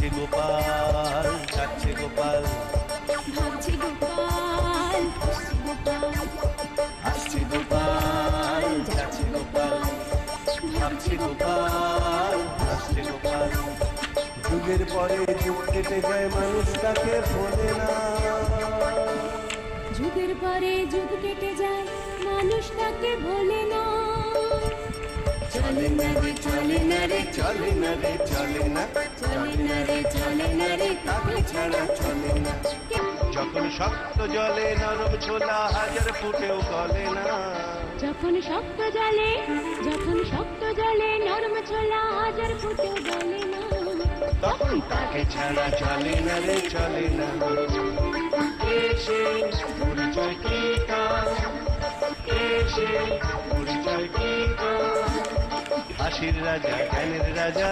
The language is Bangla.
ভাবছে গোপাল, যাচ্ছে গোপাল, ভাবছে গোপাল, আসছে গোপাল, যাচ্ছে গোপাল, ভাবছে গোপাল, আসছে গোপাল। যুগের পরে যুগ কেটে যায়, মানুষ তাকে ভোলে না। যুগের পরে যুগ কেটে যায়, মানুষ তাকে ভোলে না। চলে না রে, চলে না রে, চলে না রে, চলে না, চলে না রে, চলে না রে, তাকে ছাড়া চলে না। যখন শক্ত জলে নরম ছোলা হাজার ফুটেও গলে না। যখন শক্ত জলে, যখন শক্ত জলে নরম ছোলা হাজার ফুটে গলে না, তখন তাকে ছাড়া চলে না রে, চলে না। এসে পরিচয় কি তার, এসে পরিচয় কি তার, হাসির রাজা, জ্ঞানের রাজা।